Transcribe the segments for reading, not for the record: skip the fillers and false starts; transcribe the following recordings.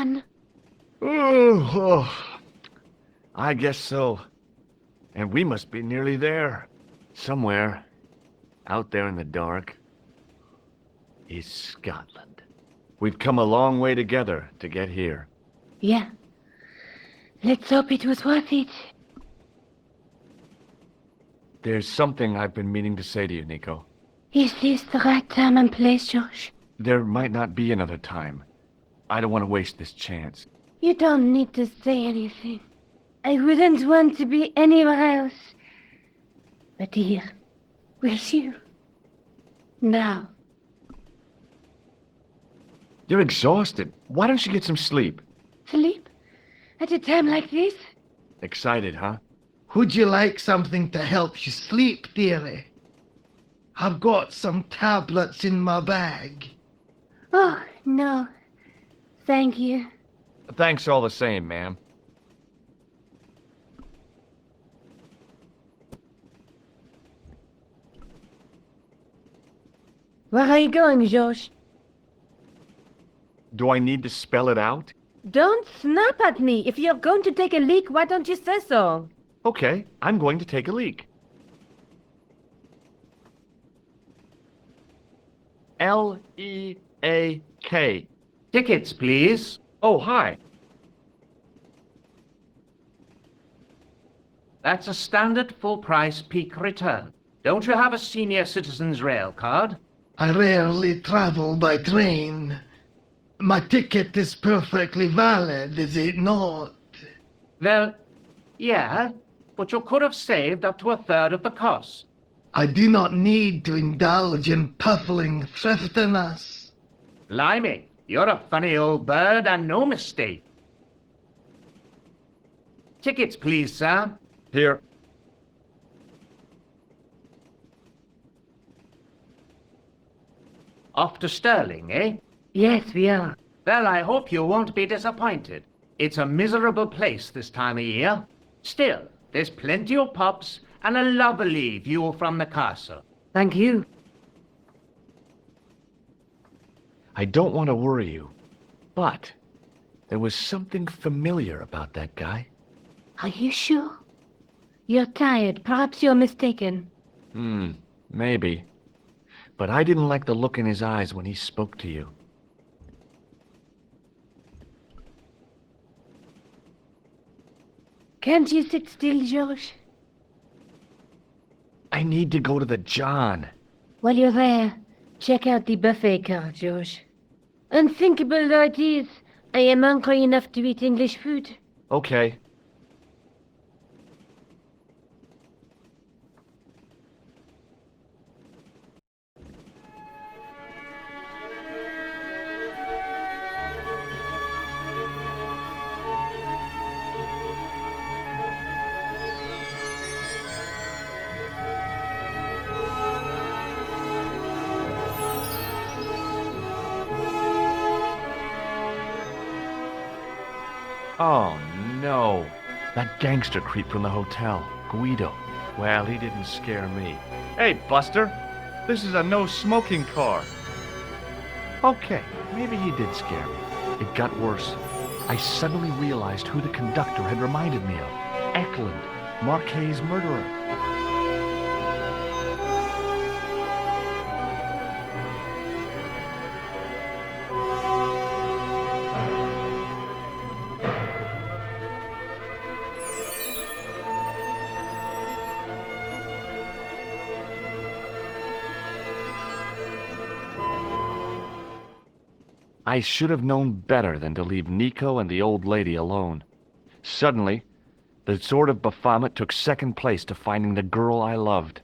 John? Oh, I guess so. And we must be nearly there. Somewhere, out there in the dark, is Scotland. We've come a long way together to get here. Yeah. Let's hope it was worth it. There's something I've been meaning to say to you, Nico. Is this the right time and place, Josh? There might not be another time. I don't want to waste this chance. You don't need to say anything. I wouldn't want to be anywhere else. But here, with you. Now. You're exhausted. Why don't you get some sleep? Sleep? At a time like this? Excited, huh? Would you like something to help you sleep, dearie? I've got some tablets in my bag. Oh, no. Thank you. Thanks all the same, ma'am. Where are you going, Josh? Do I need to spell it out? Don't snap at me. If you're going to take a leak, why don't you say so? Okay, I'm going to take a leak. L-E-A-K. Tickets, please. Oh, hi. That's a standard full-price peak return. Don't you have a senior citizen's rail card? I rarely travel by train. My ticket is perfectly valid, is it not? Well, yeah, but you could have saved up to a third of the cost. I do not need to indulge in puffling thriftiness. Blimey, you're a funny old bird and no mistake. Tickets, please, sir. Here. Off to Stirling, eh? Yes, we are. Well, I hope you won't be disappointed. It's a miserable place this time of year. Still, there's plenty of pubs and a lovely view from the castle. Thank you. I don't want to worry you, but there was something familiar about that guy. Are you sure? You're tired. Perhaps you're mistaken. Maybe. But I didn't like the look in his eyes when he spoke to you. Can't you sit still, George? I need to go to the John. While you're there, check out the buffet car, George. Unthinkable though it is, I am hungry enough to eat English food. Okay. Oh, no. That gangster creep from the hotel, Guido. Well, he didn't scare me. Hey, Buster. This is a no-smoking car. Okay, maybe he did scare me. It got worse. I suddenly realized who the conductor had reminded me of. Eklund, Marquet's murderer. I should have known better than to leave Nico and the old lady alone. Suddenly, the sword of Baphomet took second place to finding the girl I loved.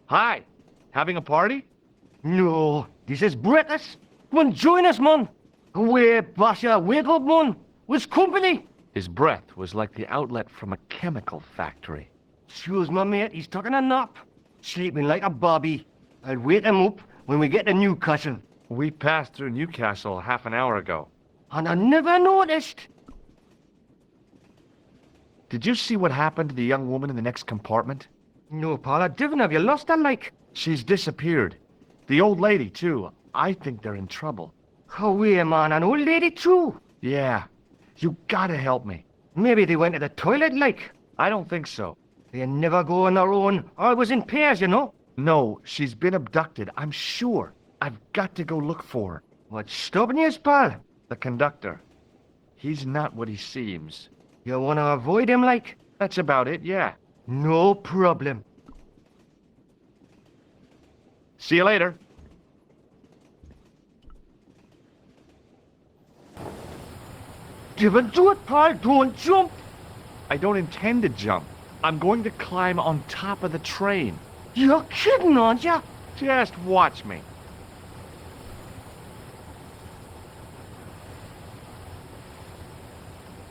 Hi, having a party? No, this is British. Come on, join us, man. Away, Basha, wake up, man. What's company? His breath was like the outlet from a chemical factory. Excuse my mate, he's taking a nap. Sleeping like a bobby. I'll wake him up when we get to Newcastle. We passed through Newcastle half an hour ago. And I never noticed. Did you see what happened to the young woman in the next compartment? No, pal, I didn't. Have you lost her, like? She's disappeared. The old lady, too. I think they're in trouble. Away, man, an old lady, too. Yeah. You gotta help me. Maybe they went to the toilet, like. I don't think so. They never go on their own. Always in pairs, you know. No, she's been abducted, I'm sure. I've got to go look for her. What's stopping you, pal? The conductor. He's not what he seems. You want to avoid him, like? That's about it, yeah. No problem. See you later. Don't do it, pal. Don't jump. I don't intend to jump. I'm going to climb on top of the train. You're kidding, aren't you? Just watch me.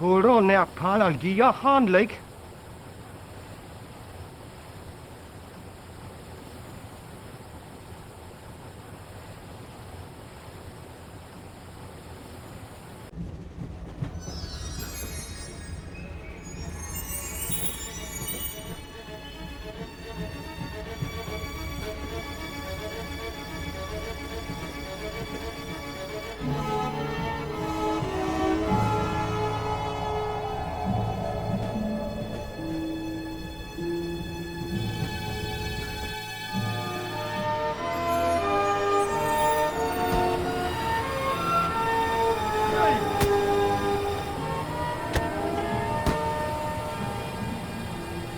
Hold on there, pal. I'll give you a hand, like.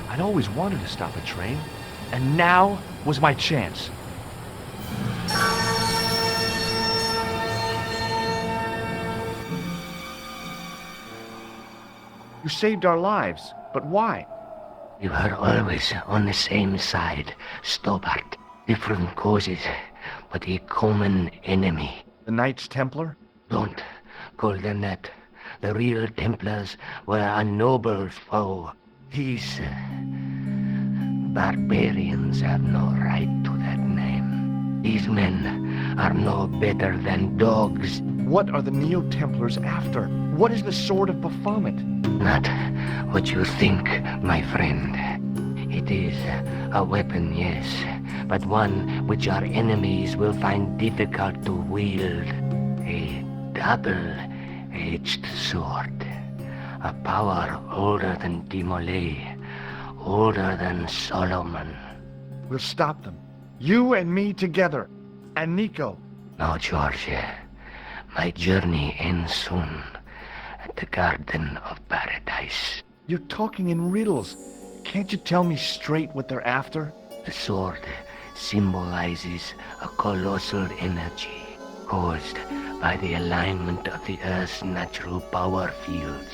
I'd always wanted to stop a train, and now was my chance. You saved our lives, but why? We were always on the same side, Stobart. Different causes, but a common enemy. The Knights Templar? Don't call them that. The real Templars were a noble foe. These barbarians have no right to that name. These men are no better than dogs. What are the Neo-Templars after? What is the Sword of Baphomet? Not what you think, my friend. It is a weapon, yes, but one which our enemies will find difficult to wield. A double-edged sword. A power older than Demolay, older than Solomon. We'll stop them. You and me together. And Nico. No, George. My journey ends soon at the Garden of Paradise. You're talking in riddles. Can't you tell me straight what they're after? The sword symbolizes a colossal energy caused by the alignment of the Earth's natural power fields.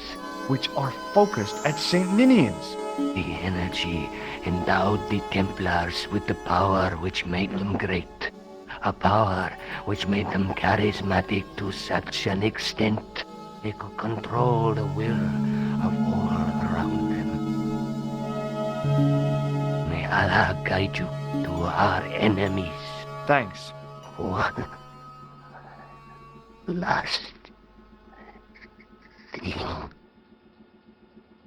Which are focused at St. Ninian's. The energy endowed the Templars with the power which made them great. A power which made them charismatic to such an extent they could control the will of all around them. May Allah guide you to our enemies. Thanks. One last thing.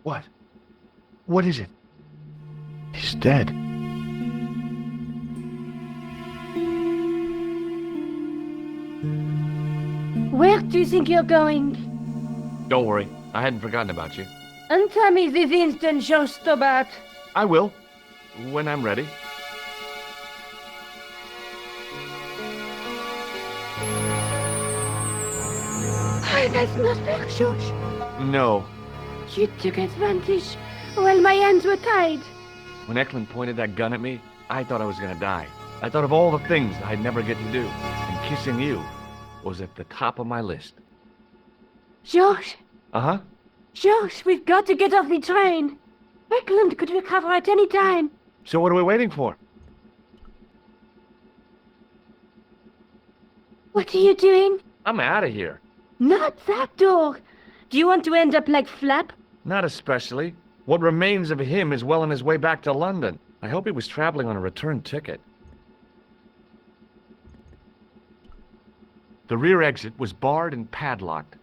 What? What is it? He's dead. Where do you think you're going? Don't worry. I hadn't forgotten about you. Untie me this instant, Jean Stobart. I will. When I'm ready. That's not fair, George. No. You took advantage while my hands were tied. When Eklund pointed that gun at me, I thought I was gonna die. I thought of all the things I'd never get to do, and kissing you was at the top of my list. George, Uh-huh. George, we've got to get off the train. Eklund could recover at any time. So what are we waiting for? What are you doing? I'm out of here. Not that door. Do you want to end up like Flap? Not especially. What remains of him is well on his way back to London. I hope he was traveling on a return ticket. The rear exit was barred and padlocked.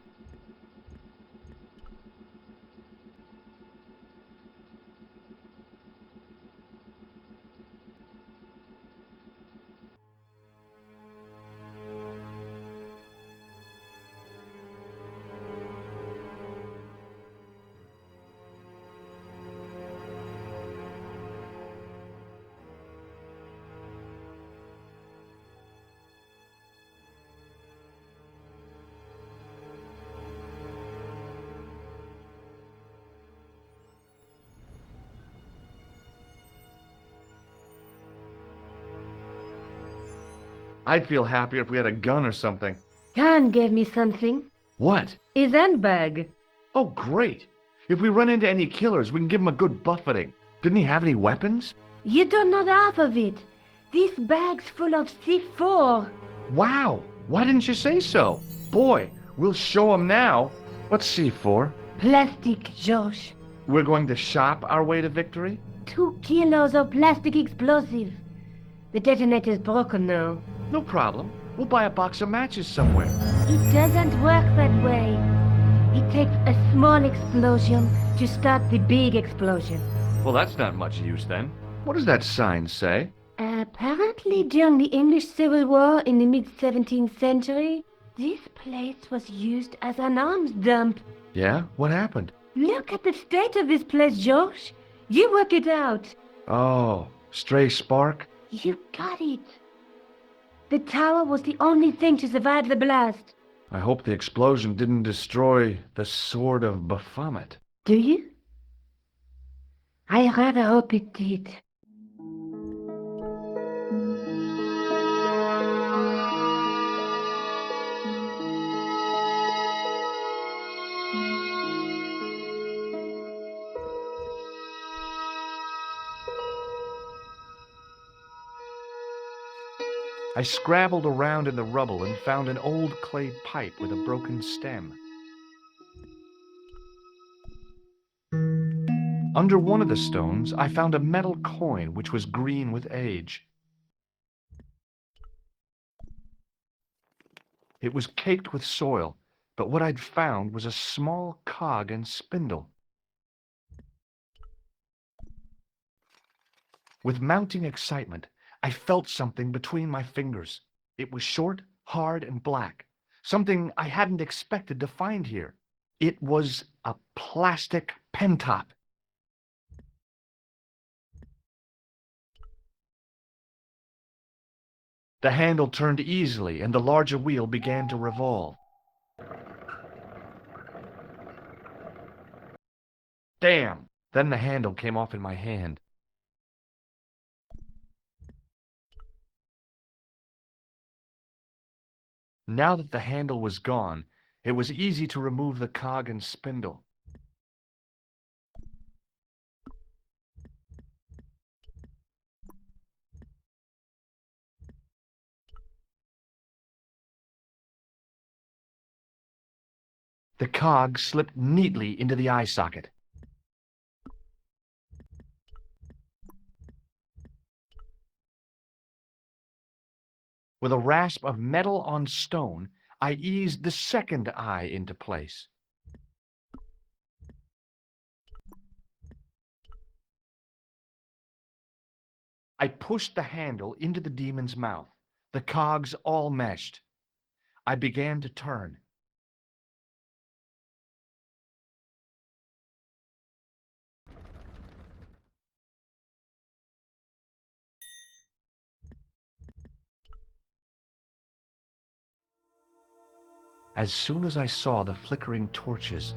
I'd feel happier if we had a gun or something. Khan gave me something. What? His handbag. Oh, great. If we run into any killers, we can give them a good buffeting. Didn't he have any weapons? You don't know half of it. This bag's full of C4. Wow. Why didn't you say so? Boy, we'll show him now. What's C4? Plastic, Josh. We're going to shop our way to victory? 2 kilos of plastic explosive. The detonator's broken now. No problem. We'll buy a box of matches somewhere. It doesn't work that way. It takes a small explosion to start the big explosion. Well, that's not much use then. What does that sign say? Apparently during the English Civil War in the mid-17th century, this place was used as an arms dump. Yeah? What happened? Look at the state of this place, Josh. You work it out. Oh, stray spark? You got it. The tower was the only thing to survive the blast. I hope the explosion didn't destroy the Sword of Baphomet. Do you? I rather hope it did. I scrabbled around in the rubble and found an old clay pipe with a broken stem. Under one of the stones, I found a metal coin which was green with age. It was caked with soil, but what I'd found was a small cog and spindle. With mounting excitement, I felt something between my fingers. It was short, hard, and black. Something I hadn't expected to find here. It was a plastic pentop. The handle turned easily, and the larger wheel began to revolve. Damn! Then the handle came off in my hand. Now that the handle was gone, it was easy to remove the cog and spindle. The cog slipped neatly into the eye socket. With a rasp of metal on stone, I eased the second eye into place. I pushed the handle into the demon's mouth. The cogs all meshed. I began to turn. As soon as I saw the flickering torches,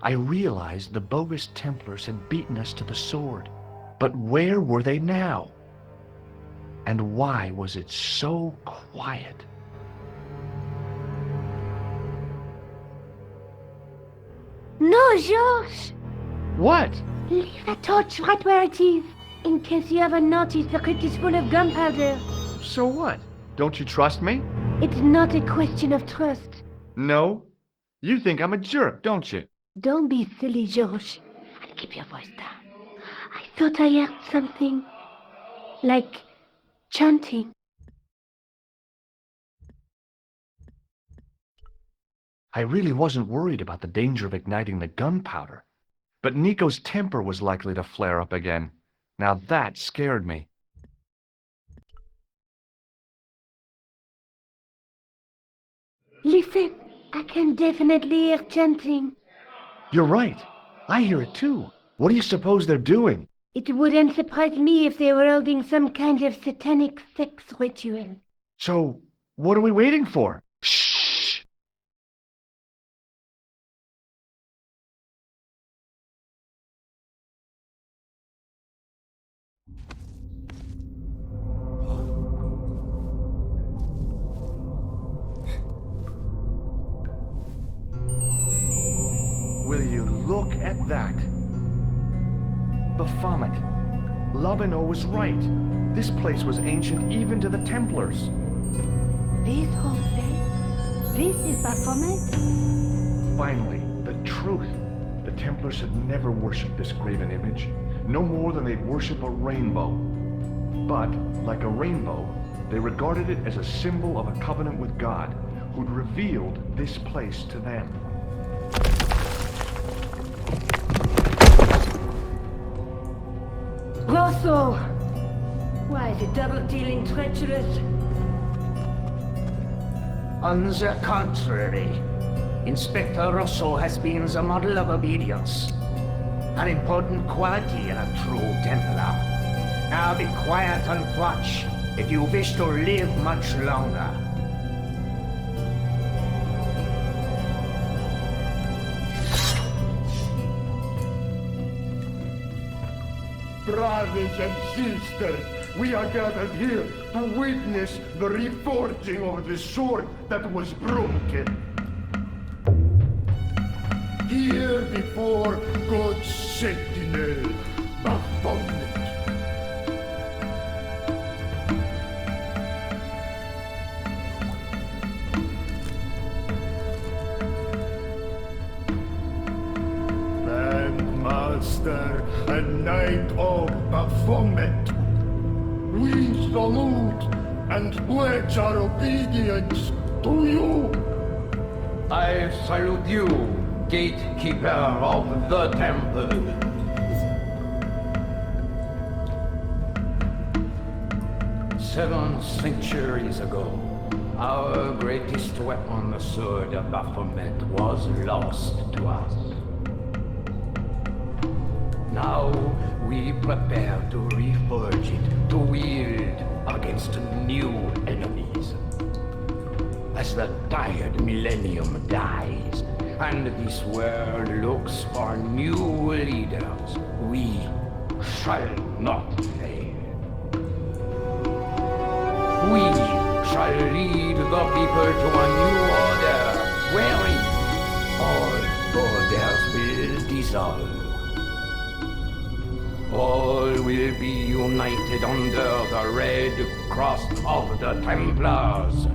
I realized the bogus Templars had beaten us to the sword. But where were they now? And why was it so quiet? No, George! What? Leave a torch right where it is, in case you haven't noticed the crypt is full of gunpowder. So what? Don't you trust me? It's not a question of trust. No? You think I'm a jerk, don't you? Don't be silly, George. And keep your voice down. I thought I heard something like chanting. I really wasn't worried about the danger of igniting the gunpowder. But Nico's temper was likely to flare up again. Now that scared me. Listen, I can definitely hear chanting. You're right. I hear it too. What do you suppose they're doing? It wouldn't surprise me if they were holding some kind of satanic sex ritual. So, what are we waiting for? Shh! Will you look at that? Baphomet. Labino was right. This place was ancient even to the Templars. This whole place? This is Baphomet? Finally, the truth. The Templars had never worshipped this graven image, no more than they'd worship a rainbow. But, like a rainbow, they regarded it as a symbol of a covenant with God, who'd revealed this place to them. Rosso! Why, the double-dealing treacherous? On the contrary, Inspector Rosso has been the model of obedience, an important quality in a true Templar. Now be quiet and watch if you wish to live much longer. Brothers and sisters, we are gathered here to witness the reforging of the sword that was broken. Here before God's sentinel, Baphomet. Master and Knight of Baphomet, we salute and pledge our obedience to you. I salute you, gatekeeper of the temple. Seven centuries ago, our greatest weapon, the sword of Baphomet, was lost to us. Now we prepare to reforge it, to wield against new enemies. As the tired millennium dies, and this world looks for new leaders, we shall not fail. We shall lead the people to a new order, wherein all borders will dissolve. All will be united under the red cross of the Templars.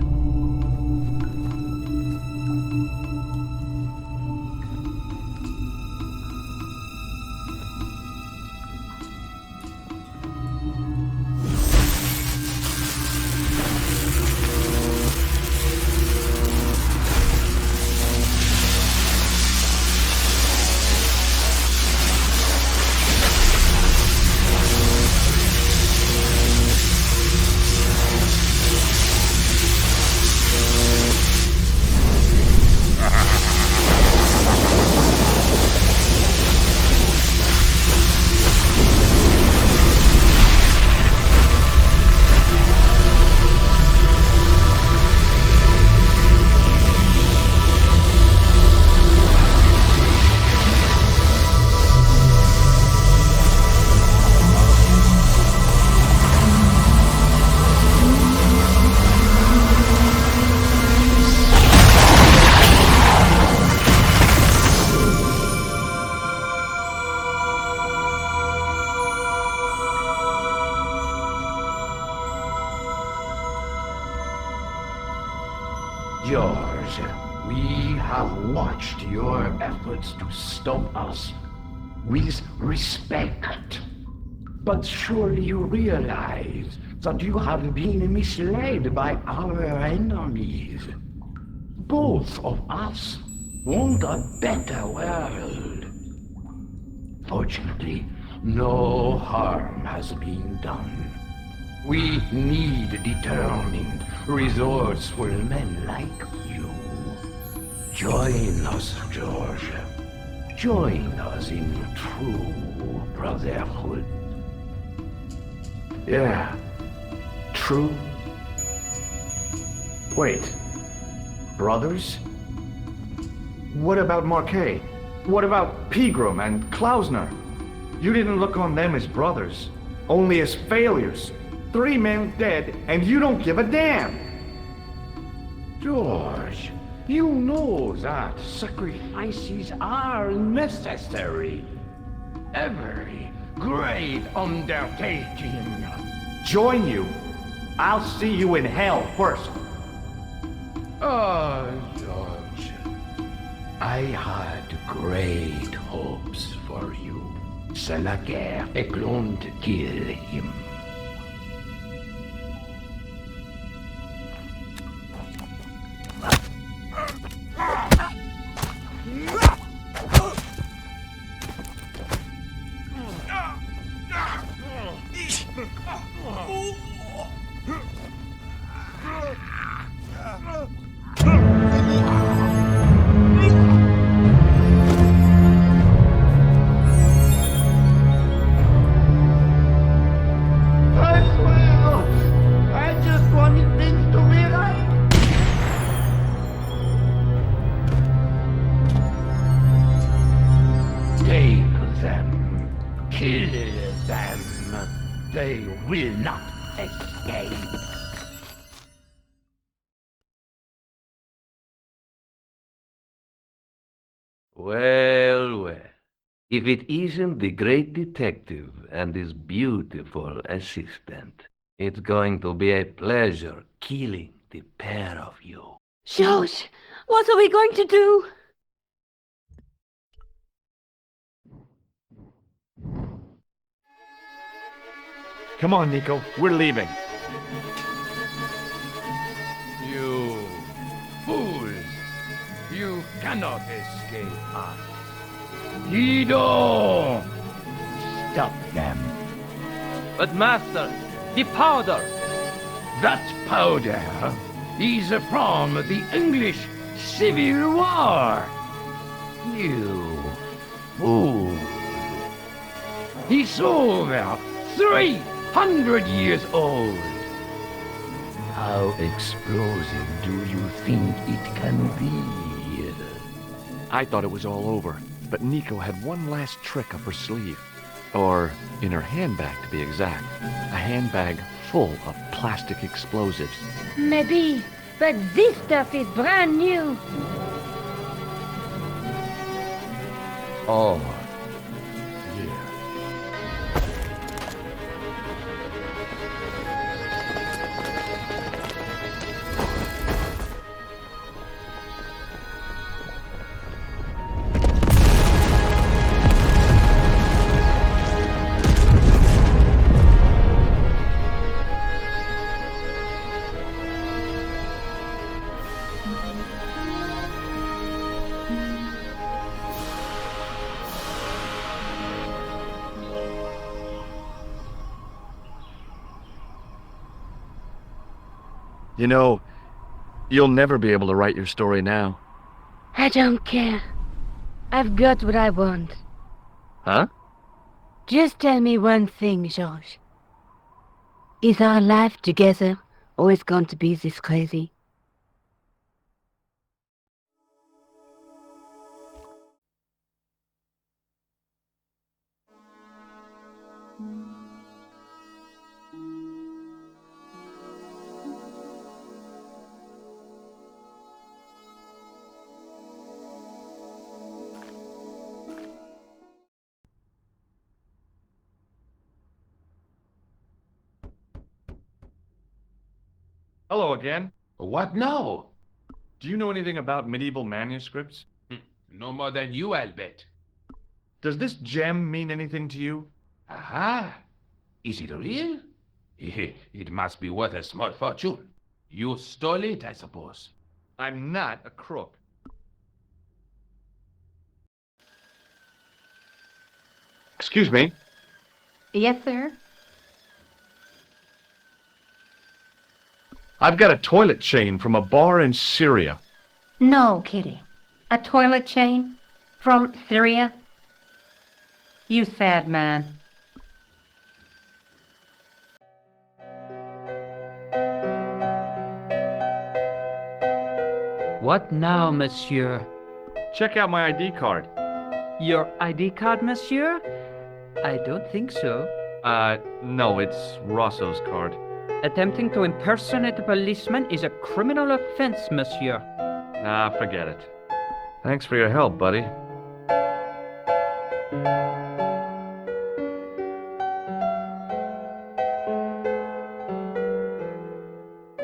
George, we have watched your efforts to stop us with respect. But surely you realize that you have been misled by our enemies. Both of us want a better world. Fortunately, no harm has been done. We need determined, resourceful men like you. Join us, George. Join us in true brotherhood. Yeah. True. Wait. Brothers? What about Marquet? What about Pegram and Klausner? You didn't look on them as brothers, only as failures. 3 men dead, and you don't give a damn! George, you know that sacrifices are necessary. Every great undertaking. Join you? I'll see you in hell first. Oh, George, I had great hopes for you. C'est la guerre est going to kill him. They will not escape. Well, well. If it isn't the great detective and his beautiful assistant, it's going to be a pleasure killing the pair of you. George, what are we going to do? Come on, Nico. We're leaving. You fools! You cannot escape us. Guido! Stop them. But master, the powder! That powder is from the English Civil War. You fool! It's over 300 years old. How explosive do you think it can be? I thought it was all over, but Nico had one last trick up her sleeve. Or in her handbag, to be exact. A handbag full of plastic explosives. Maybe, but this stuff is brand new. Oh, You know, you'll never be able to write your story now. I don't care. I've got what I want. Huh? Just tell me one thing, George. Is our life together always going to be this crazy? Hello again. what now? Do you know anything about medieval manuscripts? No more than you, I'll bet. Does this gem mean anything to you? Aha! Is it real? It must be worth a small fortune. You stole it, I suppose. I'm not a crook. Excuse me. Yes, sir? I've got a toilet chain from a bar in Syria. No, Kitty. A toilet chain? From Syria? You sad man. What now, monsieur? Check out my ID card. Your ID card, monsieur? I don't think so. No, it's Rosso's card. Attempting to impersonate a policeman is a criminal offense, monsieur. Nah, forget it. Thanks for your help, buddy.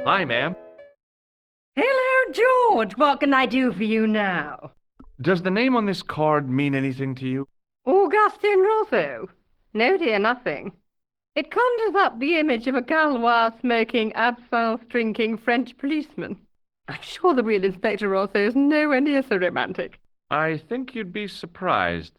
Hi, ma'am. Hello, George. What can I do for you now? Does the name on this card mean anything to you? Augustin Rosso? No, dear, nothing. It conjures up the image of a Gaulois-smoking, absinthe-drinking French policeman. I'm sure the real Inspector Rosso is nowhere near so romantic. I think you'd be surprised.